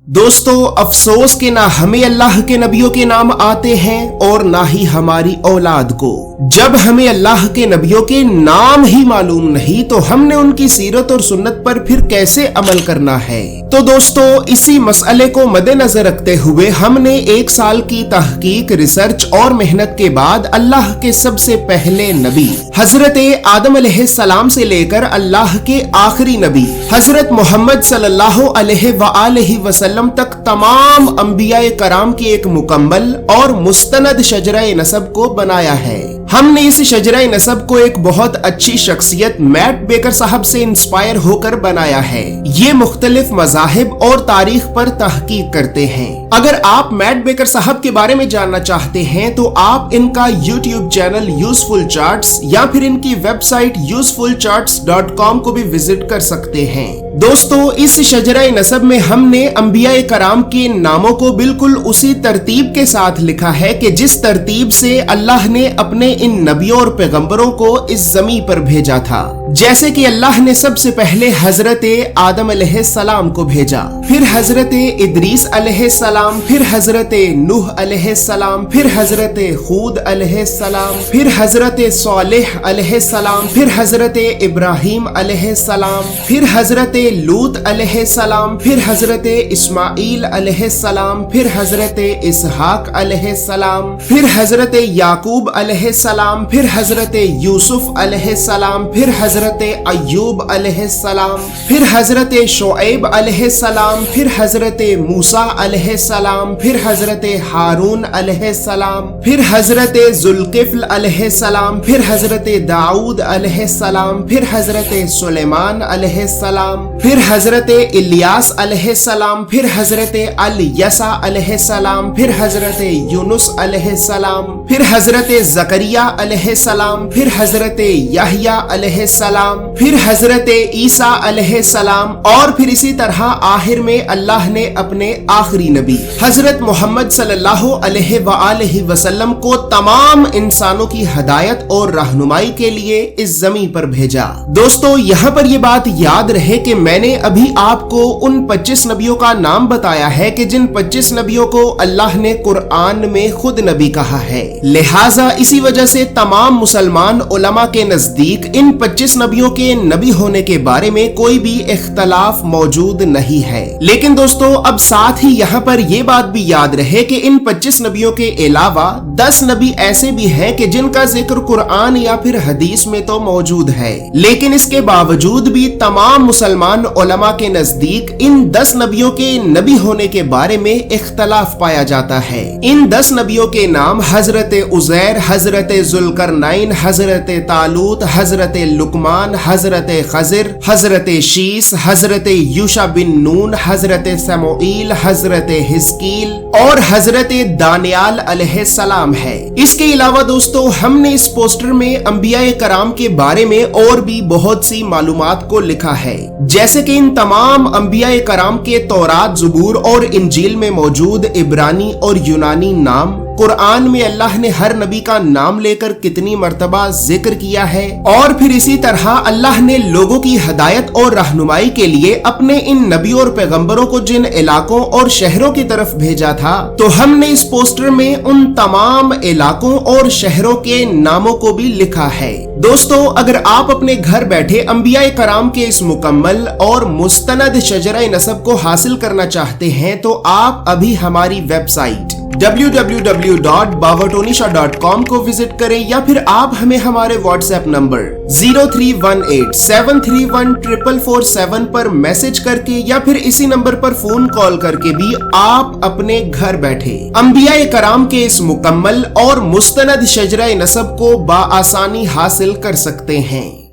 दोस्तों अफसोस कि ना हमें अल्लाह के नबियों के नाम आते हैं और ना ही हमारी औलाद को। जब हमें अल्लाह के नबियों के नाम ही मालूम नहीं तो हमने उनकी सीरत और सुन्नत पर फिर कैसे अमल करना है। तो दोस्तों इसी मसले को मद्देनजर रखते हुए हमने 1 साल की तहकीक, रिसर्च और मेहनत के बाद अल्लाह के सबसे पहले नबी हजरत आदम अलैहिस्सलाम से लेकर अल्लाह के आखिरी नबी हजरत मोहम्मद सल्लल्लाहु अलैहि वसल्लम तक तमाम अंबियाए कराम की एक मुकम्मल और मुस्तनद शजरा नसब को बनाया है। हमने इस शजरा नसब को एक बहुत अच्छी शख्सियत मैट बेकर साहब से इंस्पायर होकर बनाया है। ये मुख्तलिफ मज़ाहिब और तारीख पर तहकीक करते हैं। अगर आप मैट बेकर साहब के बारे में जानना चाहते हैं तो आप इनका यूट्यूब चैनल यूजफुल चार्ट्स या फिर इनकी वेबसाइट usefulcharts.com को भी विजिट कर सकते हैं। दोस्तों इस शजरा नसब में हमने अंबियाए कराम के नामों को बिल्कुल उसी तरतीब के साथ लिखा है कि जिस तरतीब से अल्लाह ने अपने इन नबियों और पैगंबरों को इस जमीन पर भेजा था। जैसे कि अल्लाह ने सबसे पहले हजरत आदम अलैहिस्सलाम को भेजा, फिर हजरत इदरीस अलैहिस्सलाम, फिर हजरत नूह अलैहिस्सलाम, फिर हजरत हूद अलैहिस्सलाम, फिर हजरत सालेह अलैहिस्सलाम, फिर हजरत इब्राहिम अलैहिस्सलाम, फिर हजरत लूत अलैहिस्सलाम, फिर हजरत इस्माइल अलैहिस्सलाम, फिर हजरत इसहाक अलैहिस्सलाम, फिर हजरत याकूब अलैहिस्सलाम, फिर हजरत यूसुफ अलैहिस्सलाम, फिर हजरत अय्यूब अलैहिस्सलाम, फिर हजरत शुएब अलैहिस्सलाम, फिर हजरत मूसा अलैहिस्सलाम, फिर हजरत हारून अलैहिस्सलाम, फिर हजरत जुल्किफ्ल अलैहिस्सलाम, फिर हजरत दाऊद अलैहिस्सलाम, फिर हजरत सुलेमान अलैहिस्सलाम, फिर हजरत इलियास अलैहिस्सलाम, फिर हजरत अल-यसा अलैहिस्सलाम, फिर हजरत यूनुस अलैहिस्सलाम, फिर हजरत जकरिया अलैहिस्सलाम, फिर हजरत यहया अलैहिस्सलाम, फिर हजरत ईसा अलैहिस्सलाम और फिर इसी तरह आखिर में अल्लाह ने अपने आखिरी नबी हजरत मोहम्मद सल्लल्लाहु अलैहि वसल्लम को तमाम इंसानों की हदायत और रहनुमाई के लिए इस जमीन पर भेजा। दोस्तों यहाँ पर ये बात याद रहे कि मैंने अभी आपको उन 25 नबियों का नाम बताया है कि जिन 25 नबियों को अल्लाह ने कुरान में खुद नबी कहा है। लिहाजा इसी वजह से तमाम मुसलमान उलमा के नजदीक इन 25 नबियों के नबी होने के बारे में कोई भी इख्तलाफ मौजूद नहीं है। लेकिन दोस्तों अब साथ ही यहाँ पर ये बात भी याद रहे कि इन 25 नबियों के अलावा 10 नबी ऐसे भी हैं कि जिनका जिक्र कुरान या फिर हदीस में तो मौजूद है, लेकिन इसके बावजूद भी तमाम मुसलमान उलमा के नजदीक इन 10 नबियों के नबी होने के बारे में इख्तलाफ पाया जाता है। इन 10 नबियों के नाम हजरत उजैर, हजरत जुल्करनैन, हजरत तालूत, हजरत लुकमान, हजरत खजिर, हजरत शीस, हजरत यूशा बिन नून, हजरत समूईल, हजरत हिस्कील और हजरत दानियाल अलैहिस्सलाम है। इसके अलावा दोस्तों हमने इस पोस्टर में अंबियाए कराम के बारे में और भी बहुत सी मालूमात को लिखा है, जैसे कि इन तमाम अंबियाए कराम के तौरात, ज़बूर और इंजील में मौजूद इब्रानी और यूनानी नाम, कुरान में अल्लाह ने हर नबी का नाम लेकर कितनी मर्तबा जिक्र किया है, और फिर इसी तरह अल्लाह ने लोगों की हदायत और रहनुमाई के लिए अपने इन नबियों और पैगंबरों को जिन इलाकों और शहरों की तरफ भेजा था, तो हमने इस पोस्टर में उन तमाम इलाकों और शहरों के नामों को भी लिखा है। दोस्तों अगर आप अपने घर बैठे अंबियाए कराम के इस मुकम्मल और मुस्तनद शजरा नसब को हासिल करना चाहते हैं तो आप अभी हमारी वेबसाइट www.babatonishah.com को विजिट करें या फिर आप हमें हमारे व्हाट्सएप नंबर 0318731447 पर मैसेज करके या फिर इसी नंबर पर फोन कॉल करके भी आप अपने घर बैठे अंबियाए कराम के इस मुकम्मल और मुस्तनद शजरा नसब को बाआसानी हासिल कर सकते हैं।